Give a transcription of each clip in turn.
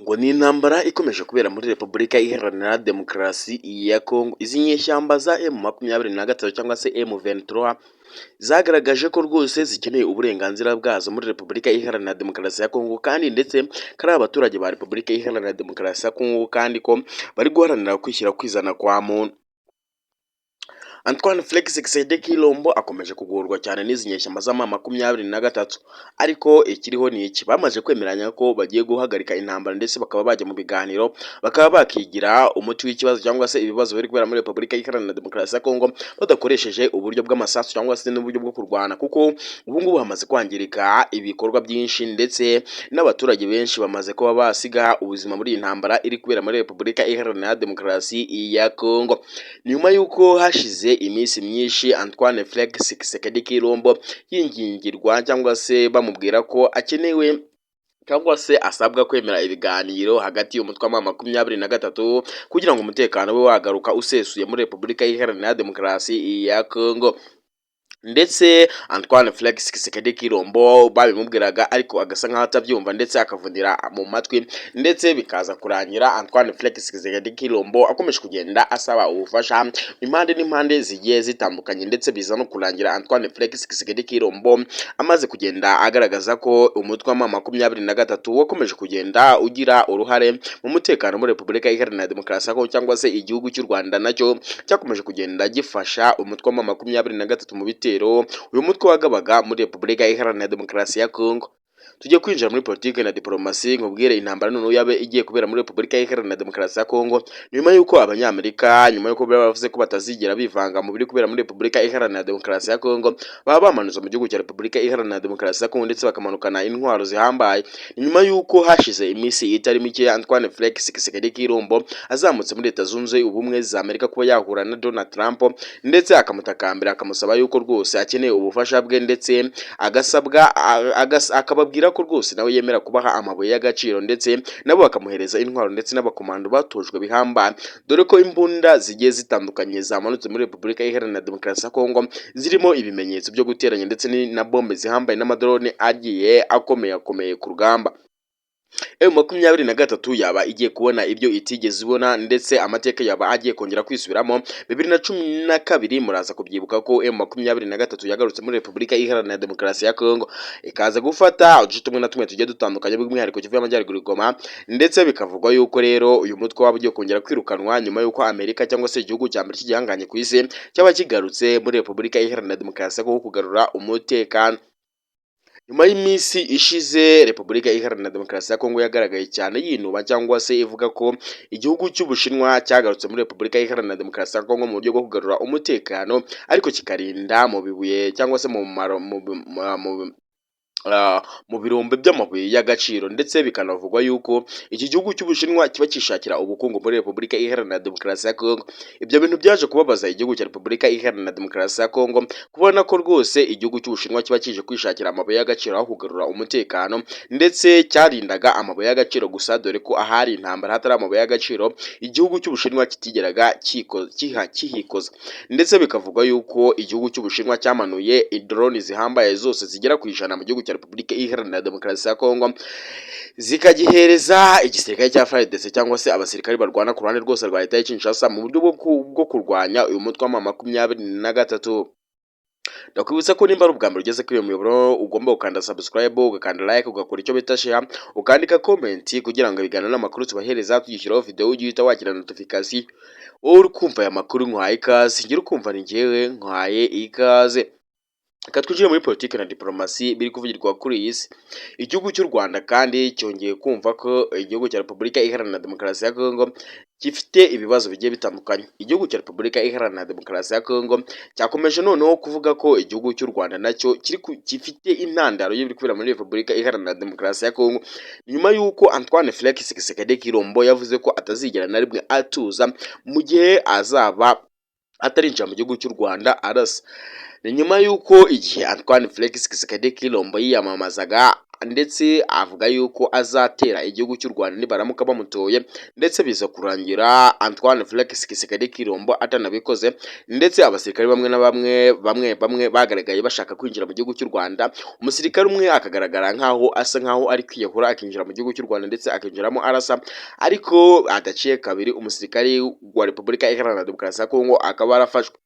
Ngo ni intambara ikomeje kubera muri Repubulika Iharanira Demokarasi ya Kongo. Izi nyeshyamba za M23 cyangwa se M23 zagaragaje ko rwose zikeneye uburenganzira bwazo muri Repubulika Iharanira Demokarasi ya Kongo, kandi ndetse kari abaturage ba Repubulika Iharanira Demokarasi ya Kongo, kandi ko bari guharanira kwishyira kwizana kwa muntu. Antoine Felix Tshisekedi Tshilombo akomeje kugorwa cyane n'izi nyeshyamba za M23, ariko ikiriho ni iki: bamaze kwemeranya ko bagiye guhagarika intambara ndetse bakaba bajya mu biganiro, bakaba bakigira umuti w'ikibazo cyangwa se ibibazo biri kubera muri Repubulika Iharanira Demokarasi ya Kongo badakoresheje uburyo bw'amasasu cyangwa se n'uburyo bwo kurwana, kuko ubu ngubu hamaze kwangirika ibikorwa byinshi ndetse n'abaturage benshi bamaze kuba basiga ubuzima muri iyi ntambara iri kubera muri Repubulika Iharanira Demokarasi ya Kongo. Nyuma y'uko hashize iminsi myinshi Antoine Felix Tshisekedi Tshilombo yingingirwa cyangwa se bamubwira ko akenewe cyangwa se asabwa kwemera ibiganiro hagati y'umutwe wa M23 kugira ngo umutekano we wagaruka usesuye muri Repubulika Iharanira Demokarasi ya Kongo. Ndetse Antoine Felix Tshisekedi Tshilombo babimubwiraga ariko agasa nkaho atabyumva ndetse akavunira mu matwi, ndetse bikaza kurangira Antoine Felix Tshisekedi Tshilombo akomeje kugenda asaba ubufasha impande n'impande zigiye zitandukanye, ndetse biza no kurangira Antoine Felix Tshisekedi Tshilombo amaze kugenda agaragaza ko umutwe wa M23 wakomeje kugenda ugira uruhare mu mutekano muri Repubulika Iharanira Demokarasi ya Kongo, cyangwa se igihugu cy'u Rwanda nacyo cyakomeje kugenda gifasha umutwe wa M23 mu bitero uyu mutwe wagabaga muri Repubulika Iharanira Demokarasi ya Kongo. Tujye kwinjira muri politiki na diplomasi, nkubwire intambara none yabe igiye kubera muri Repubulika Iharanira Demokarasi ya Kongo, nyuma y'uko Abanyamerika nyuma y'uko bavuze ko batazigera bivanga mu biri kubera muri Repubulika Iharanira Demokarasi ya Kongo, baba bamanuza mu gihugu cya Repubulika Iharanira Demokarasi ya Kongo ndetse bakamanukana intwaro zihambaye. Nyuma y'uko hashize iminsi itari mike Antoine Felix Tshisekedi Tshilombo azamutse muri Leta Zunze Ubumwe za Amerika kuba yahura na Donald Trump, ndetse akamutakambira akamusaba yuko rwose akeneye ubufasha bwe, ndetse agasabwa akababwira ko rwose nawe yemera kubaha amabuye y'agaciro, ndetse nabo bakamuhereza intwaro ndetse n'abakomando batojwe bihambaye, dore ko imbunda zigiye zitandukanye zamanutse muri Repubulika Iharanira Demokarasi ya Kongo zirimo ibimenyetso byo guteranya ndetse na bombe zihambaye n'amadrone agiye akomeye ku rugamba. M23 yaba igiye kubona ibyo itigeze ibona, ndetse amateka yaba agiye kongera kwisubiramo. 2012 muraza kubyibuka ko M23 yagarutse muri Repubulika Iharanira Demokarasi ya Kongo, ikaza gufata uduce tumwe na tumwe tugiye dutandukanye by'umwihariko kivuye amajyaruguru Goma, ndetse bikavugwa yuko rero uyu mutwe waba ugiye kongera kwirukanwa nyuma y'uko Amerika cyangwa se igihugu cya mbere cy'igihanganye ku isi cyaba kigarutse muri Repubulika Iharanira Demokarasi ya Kongo kugarura umutekano. Nyuma y'iminsi ishize Repubulika Iharanira Demokarasi ya Kongo yagaragaye cyane yinuba cyangwa se ivuga ko igihugu cy'Ubushinwa cyagarutse muri Repubulika Iharanira Demokarasi ya Kongo mu buryo bwo kugarura umutekano, ariko kikarinda mu bibuye cyangwa se mu birombe by'amabuye y'agaciro, ndetse bikanavugwa yuko iki gihugu cy'Ubushinwa kiba cyishakira ubukungu muri Repubulika Iharanira Demokarasi ya Kongo. Ibyo bintu byaje kubabaza igihugu cya Repubulika Iharanira Demokarasi ya Kongo, kubona ko rwose igihugu cy'Ubushinwa kiba kije kwishakira amabuye y'agaciro aho kugarura umutekano, ndetse cyarindaga amabuye y'agaciro gusa, dore ko ahari intambara hatari amabuye y'agaciro igihugu cy'Ubushinwa kitigeraga kihikoza. Ndetse bikavugwa yuko igihugu cy'Ubushinwa cyamanuye drone zihambaye zose zigera ku 100 mu gihugu cya Repubulika Iharanira Demokarasi ya Kongo, zikagihereza igisirikare cya FARDC cyangwa se abasirikari barwana ku ruhande rwose rwa leta ya Kinshasa mu buryo bwo kurwanya uyu mutwe wa M23. Ndakwibutsa ko nimba ari ubwa mbere ugeze kuri uyu muyoboro ugomba gukanda subscribe, ugakanda like, ugakora icyo bita share, ukandika comment kugira ngo ibiganiro n'amakuru tubahereza tugishyiraho video ugihita wakira notification. Wowe uri kumva aya makuru nkwaye ikaze, ngira ukumva ni njyewe nkwaye ikaze. Twinjire muri politiki na diplomasi biri kuvugirwa kuri iyi si. Igihugu cy'u Rwanda kandi cyongeye kumva ko igihugu cya Repubulika Iharanira Demokarasi ya Kongo gifite ibibazo bigiye bitandukanye. Igihugu cya Repubulika Iharanira Demokarasi ya Kongo cyakomeje noneho kuvuga ko igihugu cy'u Rwanda nacyo gifite intandaro y'ibiri kubera muri Repubulika Iharanira Demokarasi ya Kongo, nyuma y'uko Antoine Felix Tshisekedi Tshilombo yavuze ko atazigera na rimwe atuza mu gihe azaba atarinjira mu gihugu cy'u Rwanda arasa. Ni nyuma y'uko igihe Antoine Felix Tshisekedi Tshilombo yiyamamazaga ndetse avuga yuko azatera igihugu cy'u Rwanda nibaramuka bamutoye, ndetse biza kurangira Antoine Felix Tshisekedi Tshilombo atanabikoze, ndetse abasirikare bamwe na bamwe bagaragaye bashaka kwinjira mu gihugu cy'u Rwanda. Umusirikare umwe akagaragara nkaho asa nkaho ari kwiyahura akinjira mu gihugu cy'u Rwanda, ndetse akinjiramo arasa, ariko adaciye kabiri umusirikare wa Repubulika Iharanira Demokarasi ya Kongo akaba yarafashwe.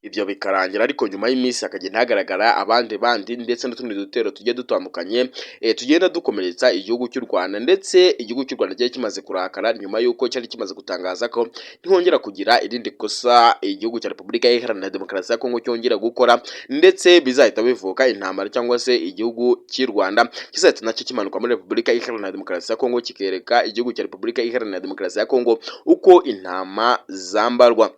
Ibyo bikarangira, ariko nyuma y'iminsi hakagenda hagaragara abandi ndetse n'utundi dutero tugiye dutandukanye tugenda dukomeretsa igihugu cy'u Rwanda, ndetse igihugu cy'u Rwanda cyari kimaze kurakara nyuma y'uko cyari kimaze gutangaza ko ntihongera kugira irindi kosa igihugu cya Repubulika Iharanira Demokarasi ya Kongo cyongera gukora, ndetse bizahita bivuka intambara cyangwa se igihugu cy'u Rwanda kizahita nacyo kimanuka muri Repubulika Iharanira Demokarasi ya Kongo kikereka igihugu cya Repubulika Iharanira Demokarasi ya Kongo uko intama zambarwa.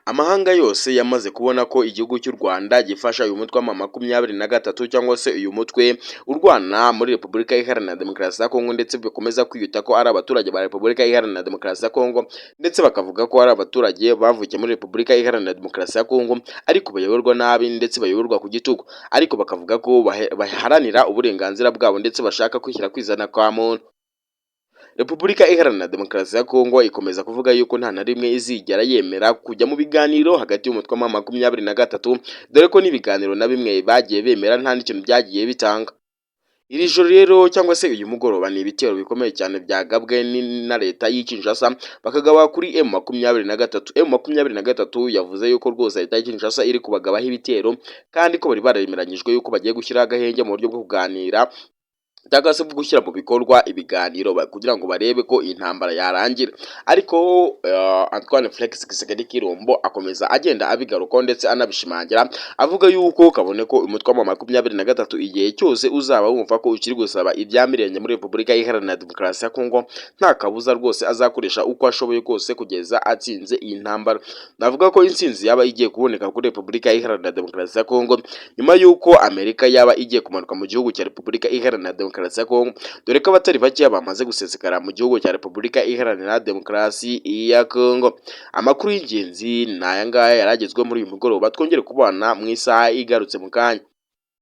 Amahanga yose yamaze kubona ko igihugu cy'u Rwanda gifasha uyu mutwe wa M23 cyangwa se uyu mutwe urwana muri Repubulika Iharanira Demokarasi ya Kongo, ndetse bikomeza kwiyuta ko ari abaturage ba Repubulika Iharanira Demokarasi ya Kongo, ndetse bakavuga ko ari abaturage bavukiye muri Repubulika Iharanira Demokarasi ya Kongo ariko bayoborwa nabi, ndetse bayoborwa ku gitugu, ariko bakavuga ko baharanira uburenganzira bwabo, ndetse bashaka kwishyira kwizana kwa muntu. Repubulika Iharanira Demokarasi ya Kongo ikomeza kuvuga yuko nta na rimwe izigera yemera kujya mu biganiro hagati y'umutwe wa M23, dore ko n'ibiganiro na bimwe bagiye bemera nta n'ikintu byagiye bitanga. Iri joro rero cyangwa se uyu mugoroba ni ibitero bikomeye cyane byagabwe na leta y'i Kinshasa, bakagaba kuri M23. M23 yavuze yuko rwose leta y'i Kinshasa iri kubagabaho ibitero, kandi ko bari baremeranyijwe yuko bagiye gushyiraho agahenge mu buryo bwo kuganira cyangwa se gushyira mu bikorwa ibiganiro kugira ngo barebe ko iyi ntambara yarangira. Ariko Antoine Felix Tshisekedi Tshilombo akomeza agenda abigarukaho, ndetse anabishimangira avuga yuko kabone ko umutwe wa M23 igihe cyose uzaba wumva ko ukiri gusaba ibyamirenge muri Repubulika Iharanira Demokarasi ya Kongo, nta kabuza rwose azakoresha uko ashoboye kose kugeza atsinze iyi ntambara. Navuga ko intsinzi yaba igiye kuboneka kuri Repubulika Iharanira Demokarasi ya Kongo nyuma y'uko Amerika yaba igiye kumanuka mu gihugu cya Repubulika Iharanira Demokarasi ya Kongo, dore ko abatari bake bamaze gusesekara mu gihugu cya Repubulika Iharanira Demokarasi ya Kongo. Amakuru y'ingenzi ni aya ngaya yaragezwe muri uyu mugoroba, twongere kubana mu isaha igarutse mu kanya.